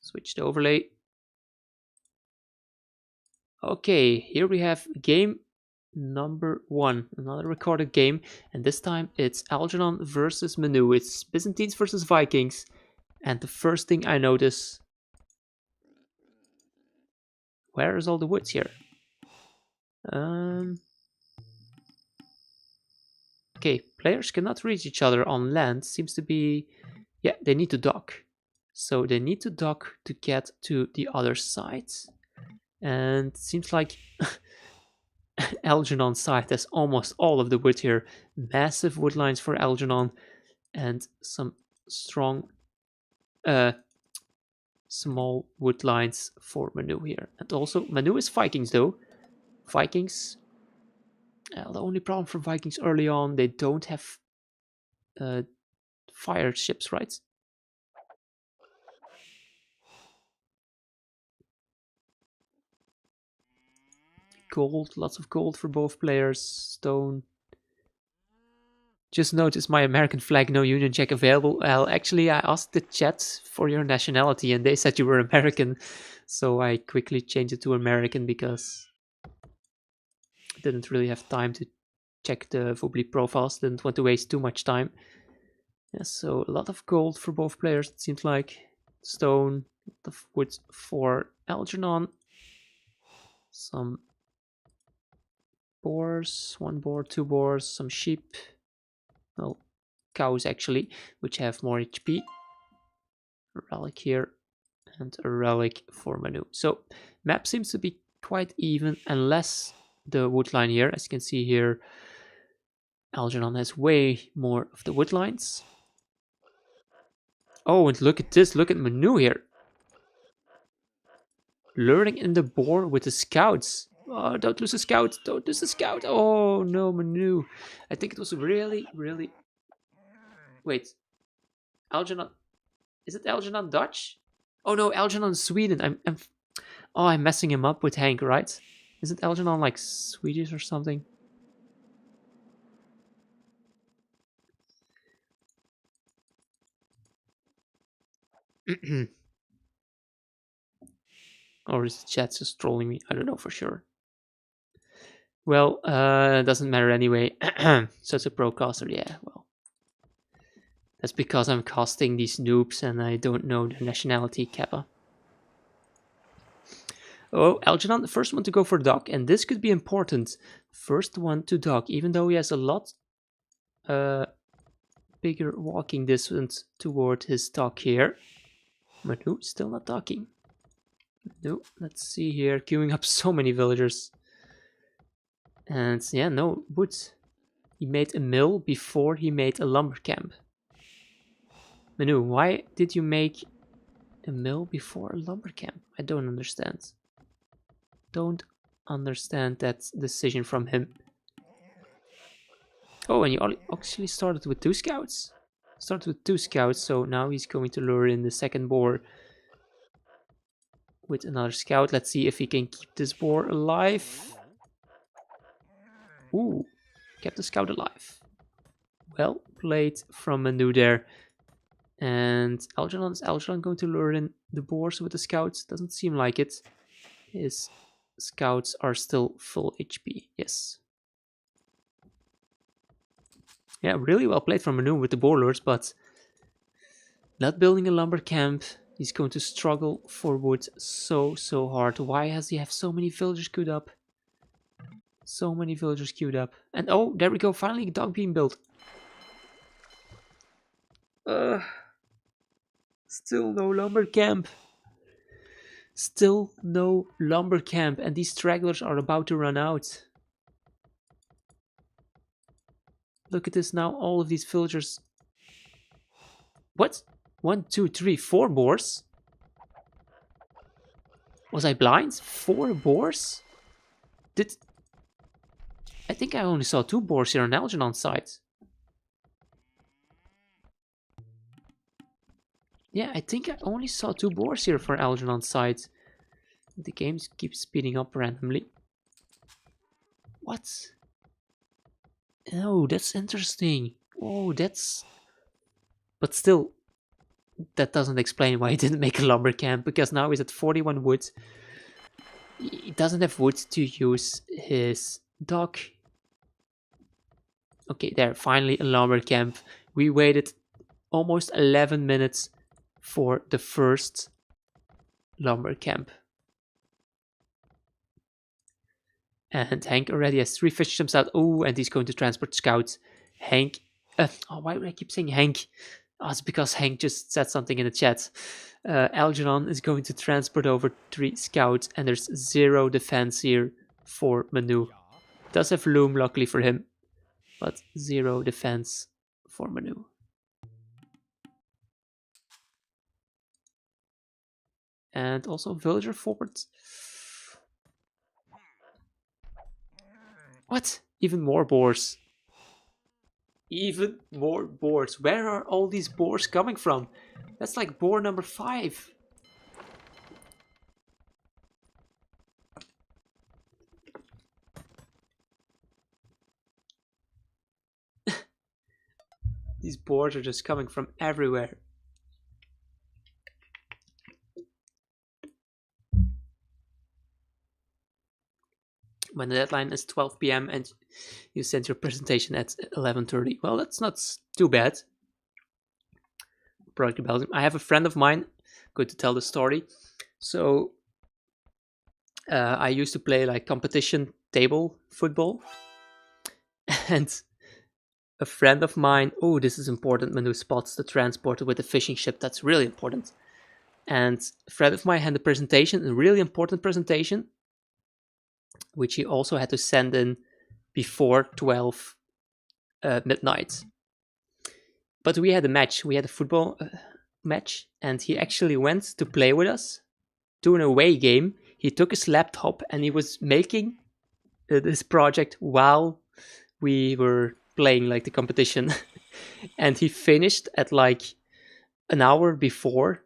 Switch the overlay. Okay, here we have game number 1, another recorded game, and this time it's Algernon versus Manu. It's Byzantines versus Vikings, and the first thing I notice, where is all the woods here? Okay, players cannot reach each other on land. Seems to be, yeah, they need to dock. So they need to dock to get to the other side, and it seems like Algernon side has almost all of the wood here. Massive wood lines for Algernon and some strong small wood lines for Manu here. And also Manu is Vikings though. Vikings, the only problem for Vikings early on, they don't have fire ships, right? Gold, lots of gold for both players. Stone. Just noticed my American flag, no Union Jack available. Well, actually, I asked the chat for your nationality and they said you were American. So I quickly changed it to American because I didn't really have time to check the Vobly profiles. Didn't want to waste too much time. Yeah, so a lot of gold for both players, it seems like. Stone, a lot of wood for Algernon. Some boars, 1 boar, 2 boars, some sheep. Well, cows actually, which have more HP. A relic here and a relic for Manu. So map seems to be quite even, unless the wood line here, as you can see here, Algernon has way more of the wood lines. Oh, and look at this, look at Manu here. Luring in the boar with the scouts. Oh, don't lose a scout, don't lose a scout. Oh no, Manu. I think it was really, really... Wait, Algernon, is it Algernon Dutch? Oh no, Algernon Sweden. I'm messing him up with Hank, right? Isn't Algernon like Swedish or something? Or is the chat just trolling me? I don't know for sure. Well, doesn't matter anyway. So it's a pro caster, yeah, well. That's because I'm casting these noobs and I don't know their nationality, Kappa. Oh, Algernon, the first one to go for dock, and this could be important. First one to dock, even though he has a lot bigger walking distance toward his dock here. Manu still not docking. No, let's see here, queuing up so many villagers. And yeah, no, wood. He made a mill before he made a lumber camp. Manu, why did you make a mill before a lumber camp? I don't understand. Don't understand that decision from him. Oh, and you actually started with 2 scouts. Started with 2 scouts, so now he's going to lure in the second boar with another scout. Let's see if he can keep this boar alive. Ooh, kept the scout alive. Well played from Manu there. And is Algernon going to lure in the boars with the scouts? Doesn't seem like it. His scouts are still full HP, yes. Yeah, really well played from Manu with the boar lures, but not building a lumber camp. He's going to struggle for wood so hard. Why has he have so many villagers queued up? So many villagers queued up. And oh, there we go, finally a dog being built. Still no lumber camp. Still no lumber camp, and these stragglers are about to run out. Look at this now, all of these villagers. What? 1, 2, 3, 4 boars? Was I blind? 4 boars? I think I only saw 2 boars here on Algernon's side. Yeah, I think I only saw 2 boars here for Algernon's side. The game keeps speeding up randomly. What? Oh, that's interesting. Oh, that's... But still, that doesn't explain why he didn't make a lumber camp, because now he's at 41 wood. He doesn't have wood to use his dock. Okay, there, finally a lumber camp. We waited almost 11 minutes for the first lumber camp. And Hank already has 3 fish jumps out. Oh, and he's going to transport scouts. Hank. Oh, why would I keep saying Hank? Oh, it's because Hank just said something in the chat. Algernon is going to transport over 3 scouts, and there's 0 defense here for Manu. Does have loom, luckily for him, but 0 defense for Manu. And also villager forward. What? Even more boars. Even more boars. Where are all these boars coming from? That's like boar number 5. These boars are just coming from everywhere. When the deadline is 12 p.m. and you send your presentation at 11:30. Well, that's not too bad. Project Belgium. I have a friend of mine, going to tell the story. So I used to play like competition table football, and a friend of mine, oh, this is important, Manu spots the transporter with the fishing ship. That's really important. And a friend of mine had a presentation, a really important presentation, which he also had to send in before 12 midnight. But we had a match, we had a football match, and he actually went to play with us to an away game. He took his laptop and he was making this project while we were playing like the competition. And he finished at like an hour before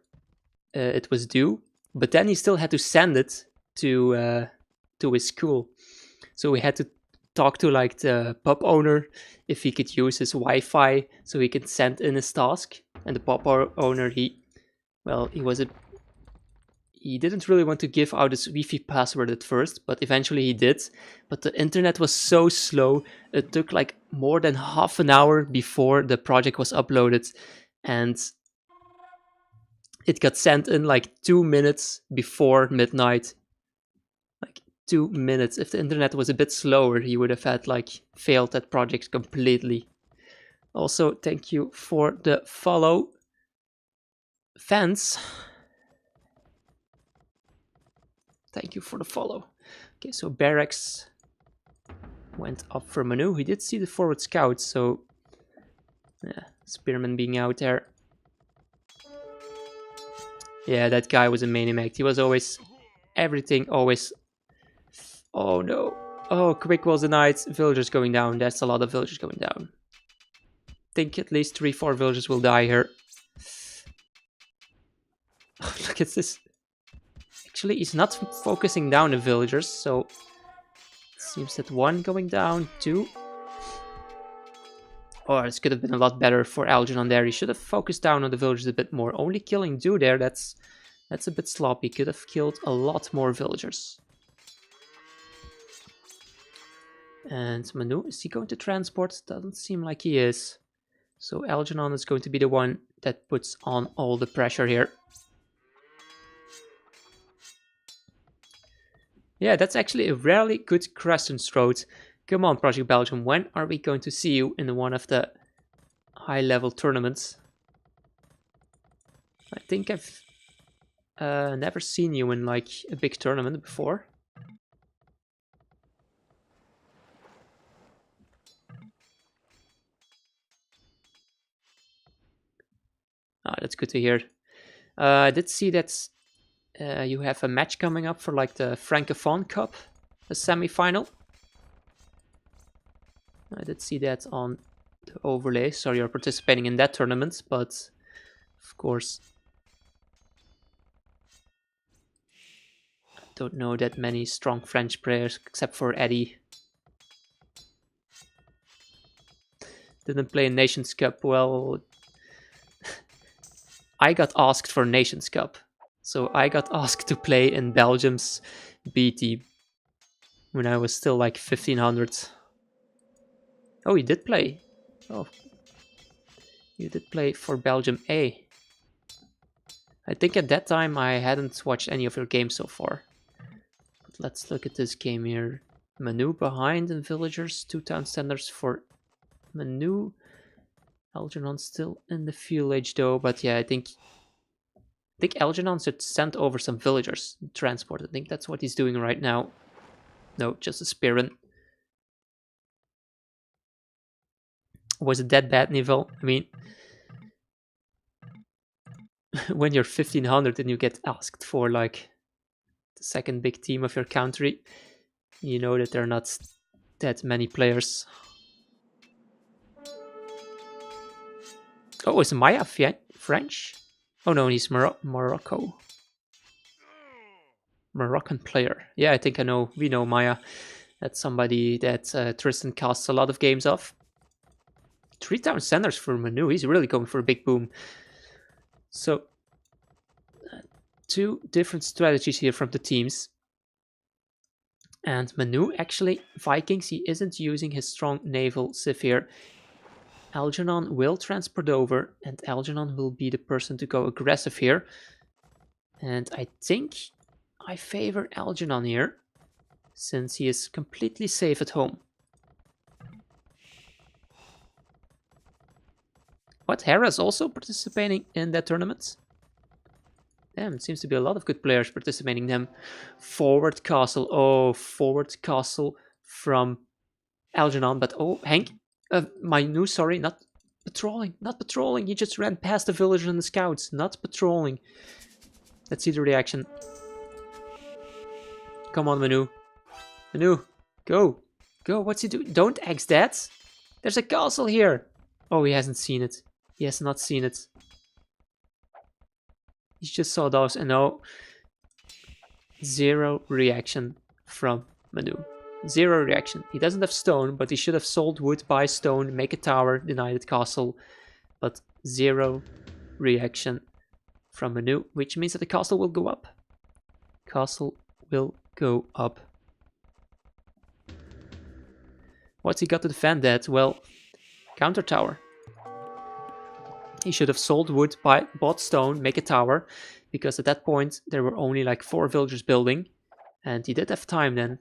it was due, but then he still had to send it to his school. So we had to talk to like the pub owner if he could use his Wi-Fi so he could send in his task. And the pub owner, he didn't really want to give out his Wi-Fi password at first, but eventually he did. But the internet was so slow, it took like more than half an hour before the project was uploaded, and it got sent in like 2 minutes before midnight. Like 2 minutes. If the internet was a bit slower, he would have had like failed that project completely. Also, thank you for the follow, fans. Thank you for the follow. Okay, so barracks went up for Manu. He did see the forward scout, so yeah, Spearman being out there. Yeah, that guy was a maniac. He was always everything, always. Oh no. Oh, quick was denied. Villagers going down. That's a lot of villagers going down. I think at least 3-4 villagers will die here. Oh, look at this. Actually, he's not focusing down the villagers, so it seems that 1 going down, 2. Oh, this could have been a lot better for Algernon there. He should have focused down on the villagers a bit more. Only killing 2 there, that's a bit sloppy. Could have killed a lot more villagers. And Manu, is he going to transport? Doesn't seem like he is. So Algernon is going to be the one that puts on all the pressure here. Yeah, that's actually a really good Crescent Road. Come on, Project Belgium, when are we going to see you in one of the high-level tournaments? I think I've never seen you in like a big tournament before. Ah, that's good to hear. I did see that you have a match coming up for like the Francophone Cup, a semi-final. I did see that on the overlay, so you're participating in that tournament, but of course I don't know that many strong French players except for R.E.D. Didn't play in Nations Cup. Well, I got asked for Nations Cup. So I got asked to play in Belgium's B team when I was still like 1500. Oh, he did play. Oh, you did play for Belgium A. I think at that time I hadn't watched any of your games so far. But let's look at this game here. Manu behind in villagers, 2 town centers for Manu. Algernon still in the fuel age though, but yeah, I think Algernon should send over some villagers to transport. I think that's what he's doing right now. No, just a Spearin. Was it that bad, Nivel? I mean, when you're 1500 and you get asked for like the second big team of your country, you know that there are not that many players. Oh, is Maya French? Oh no, he's Moroccan player. Yeah, I think I know. We know Maya. That's somebody that Tristan casts a lot of games of. 3 town centers for Manu. He's really going for a big boom. So, 2 different strategies here from the teams. And Manu, actually, Vikings, he isn't using his strong naval civ here. Algernon will transport over, and Algernon will be the person to go aggressive here. And I think I favor Algernon here, since he is completely safe at home. What, Hera's also participating in that tournament? Damn, it seems to be a lot of good players participating in them. Forward castle, oh, forward castle from Algernon, but oh, Hank, Manu, sorry, not patrolling, he just ran past the villagers and the scouts, not patrolling. Let's see the reaction. Come on, Manu, go, what's he doing? Don't axe that, there's a castle here. Oh, he hasn't seen it, he has not seen it. He just saw those and no, 0 reaction from Manu. 0 reaction. He doesn't have stone, but he should have sold wood, buy stone, make a tower, deny the castle. But 0 reaction from Manu, which means that the castle will go up. Castle will go up. What's he got to defend that? Well, counter tower. He should have sold wood, bought stone, make a tower, because at that point there were only like 4 villagers building, and he did have time then.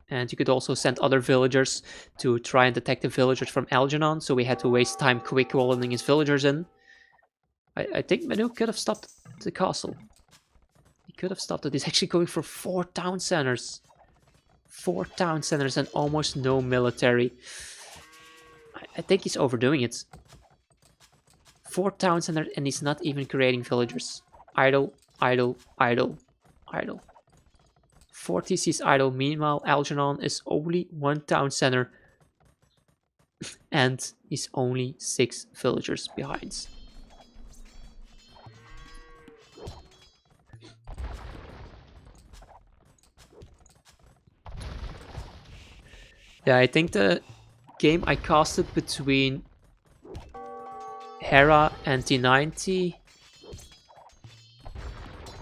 And you could also send other villagers to try and attack the villagers from Algernon, so we had to waste time quick rolling his villagers in. I think Manu could have stopped the castle. He could have stopped it. He's actually going for 4 town centers. 4 town centers and almost no military. I think he's overdoing it. 4 town centers and he's not even creating villagers. Idle, idle, idle, idle. 4 TCs idle. Meanwhile, Algernon is only 1 town center and he's only 6 villagers behind. Yeah, I think the game I casted between Hera and T90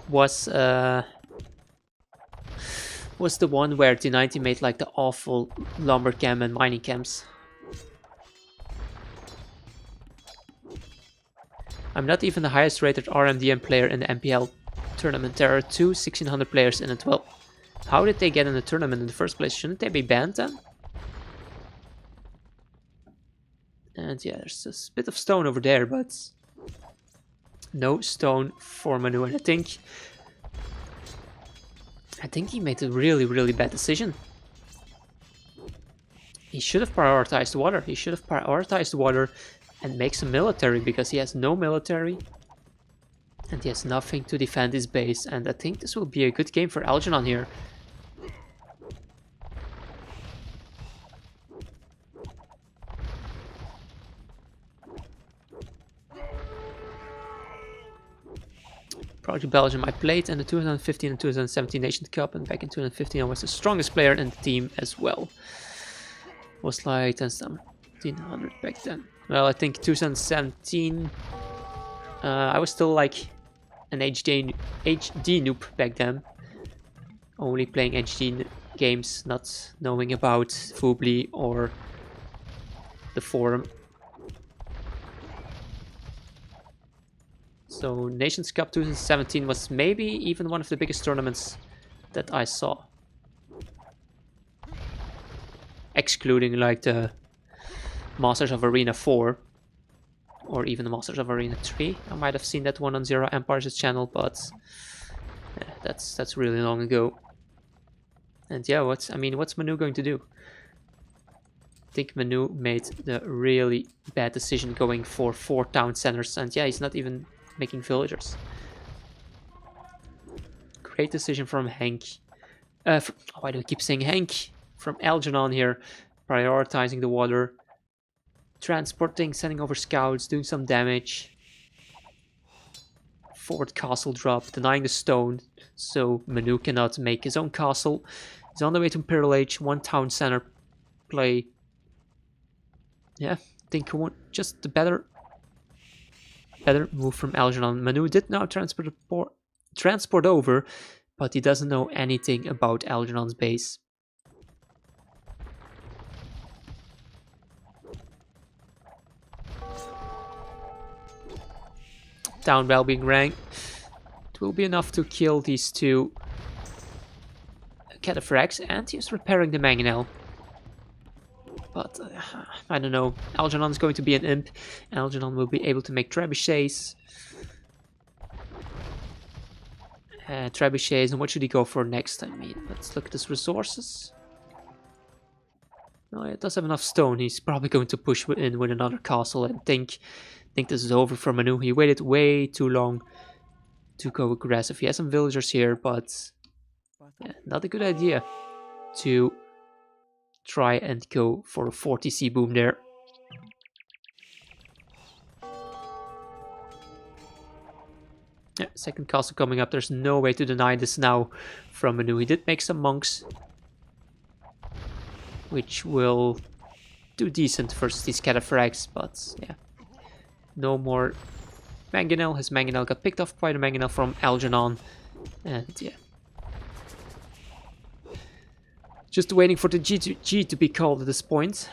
was the one where T90 made like the awful lumber camp and mining camps. I'm not even the highest rated RMDM player in the MPL tournament. There are 2 1600 players in it. Well, how did they get in the tournament in the first place? Shouldn't they be banned then? And yeah, there's a bit of stone over there, but no stone for Manu. And I think he made a really, really bad decision. He should have prioritized water. He should have prioritized water and make some military, because he has no military and he has nothing to defend his base. And I think this will be a good game for Algernon here. Project Belgium, I played in the 2015 and 2017 Nations Cup, and back in 2015 I was the strongest player in the team as well. Was like 1700 back then. Well, I think 2017 I was still like an HD noob back then. Only playing HD games, not knowing about Foobly or the forum. So Nations Cup 2017 was maybe even one of the biggest tournaments that I saw. Excluding like the Masters of Arena 4 or even the Masters of Arena 3. I might have seen that one on Zero Empire's channel, but that's really long ago. And yeah, what's Manu going to do? I think Manu made the really bad decision going for 4 town centers, and yeah, he's not even making villagers. Great decision from Hank. Why do I keep saying Hank? From Algernon here, prioritizing the water, transporting, sending over scouts, doing some damage. Forward castle drop, denying the stone, so Manu cannot make his own castle. He's on the way to Imperial Age, 1 town center play. Yeah, I think just the better move from Algernon. Manu did now transport over, but he doesn't know anything about Algernon's base. Town bell being rang. It will be enough to kill these 2 cataphracts, and he's repairing the mangonel. But I don't know. Algernon is going to be an imp. Algernon will be able to make trebuchets. Trebuchets, and what should he go for next? I mean, let's look at his resources. No, it does have enough stone. He's probably going to push in with another castle and think this is over for Manu. He waited way too long to go aggressive. He has some villagers here, but yeah, not a good idea to try and go for a 40C boom there. Yeah, second castle coming up. There's no way to deny this now from Manu. He did make some monks, which will do decent versus these cataphracts, but yeah. No more mangonel. His mangonel got picked off by the mangonel from Algernon, and yeah. Just waiting for the G to be called at this point.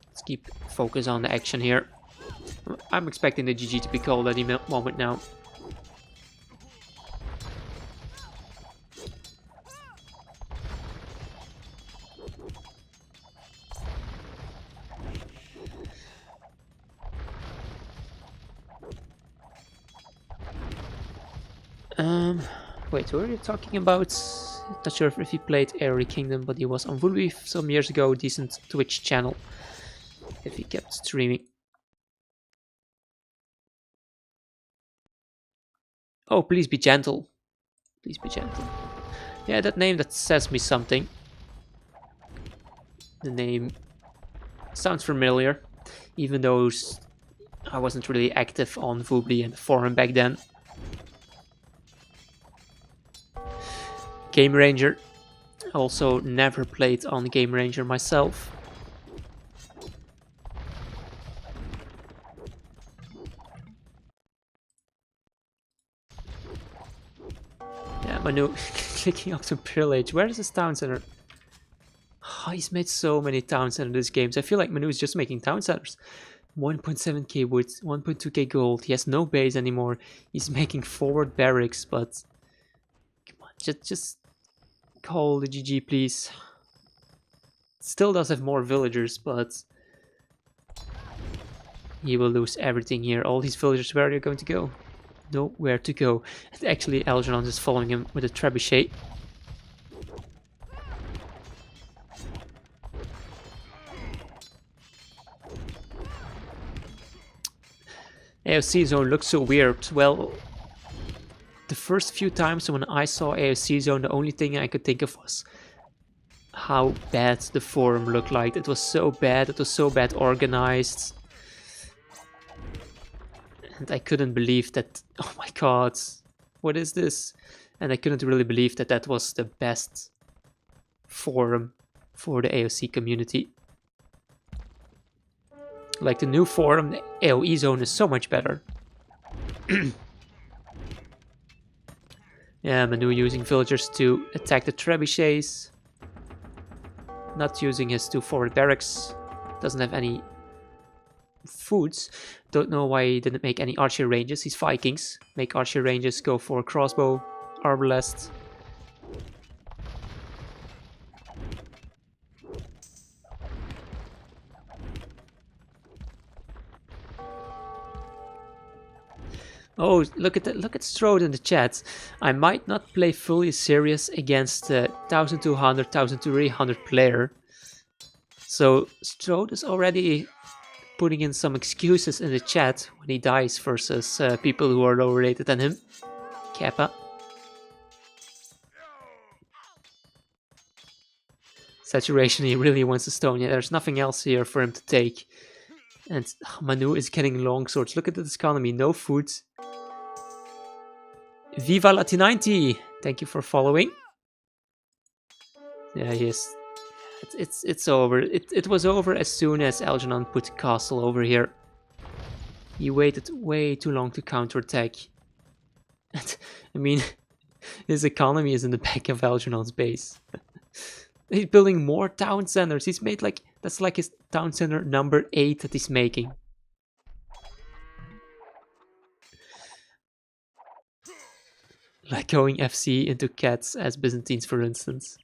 Let's keep focus on the action here. I'm expecting the GG to be called any moment now. Wait, were you talking about? Not sure if he played Airy Kingdom, but he was on Woolby some years ago. Decent Twitch channel. If he kept streaming. Oh, please be gentle. Please be gentle. Yeah, that name, that says me something. The name sounds familiar, even though I wasn't really active on Woobly and the forum back then. Game Ranger. Also never played on Game Ranger myself. Yeah, Manu clicking up to Imperial Age. Where is his town center? Oh, he's made so many town centers in these games. I feel like Manu is just making town centers. 1.7k wood, 1.2k gold. He has no base anymore. He's making forward barracks, but come on, just call the GG, please. Still does have more villagers, but he will lose everything here. All these villagers, where are they going to go? Nowhere to go. And actually, Algernon is following him with a trebuchet. AOC zone looks so weird. Well, the first few times when I saw AOC zone, the only thing I could think of was how bad the forum looked like. It was so bad, it was so bad organized. And I couldn't believe that, oh my god, what is this? And I couldn't really believe that that was the best forum for the AOC community. Like the new form, the AoE zone is so much better. Yeah, Manu using villagers to attack the trebuchets. Not using his 2 forward barracks. Doesn't have any foods. Don't know why he didn't make any archer ranges. He's Vikings. Make archer ranges, go for crossbow, arbalest. Oh, look at Strode in the chat. I might not play fully serious against the 1200, 1300 player. So Strode is already putting in some excuses in the chat when he dies versus people who are lower rated than him. Kappa. Saturation, he really wants a stone. Yeah, there's nothing else here for him to take. And Manu is getting long swords. Look at this economy, no food. Viva Latinity! Thank you for following. Yeah, yes. It's over. It was over as soon as Algernon put castle over here. He waited way too long to counterattack. I mean, his economy is in the back of Algernon's base. He's building more town centers. He's made like, that's like his town center number 8 that he's making. Like going FC into cats as Byzantines, for instance.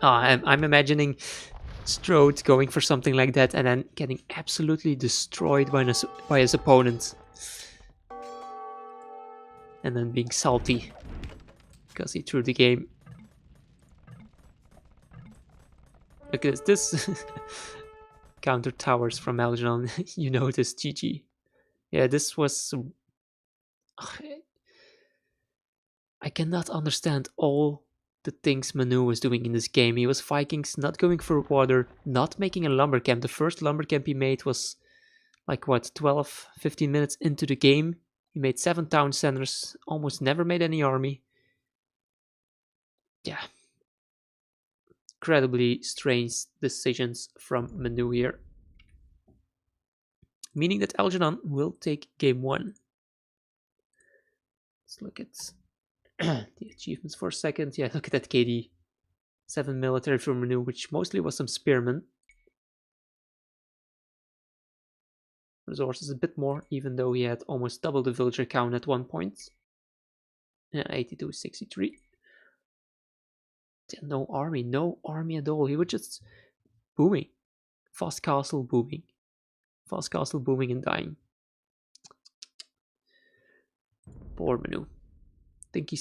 I'm imagining Strode going for something like that and then getting absolutely destroyed by his opponent. And then being salty because he threw the game. Look at this. Counter towers from Algernon. You know this, GG. Yeah, this was... I cannot understand all the things Manu was doing in this game. He was Vikings, not going for water, not making a lumber camp. The first lumber camp he made was like what, 12, 15 minutes into the game. He made 7 town centers, almost never made any army. Yeah. Incredibly strange decisions from Manu here. Meaning that Algernon will take game 1. Let's look at the achievements for a second. Yeah, look at that KD. 7 military from Manu, which mostly was some spearmen. Resources a bit more, even though he had almost double the villager count at one point. Yeah, 82, 63. Yeah, no army at all. He was just booming. Fast castle booming. Fast castle booming and dying. Poor Manu. Think he's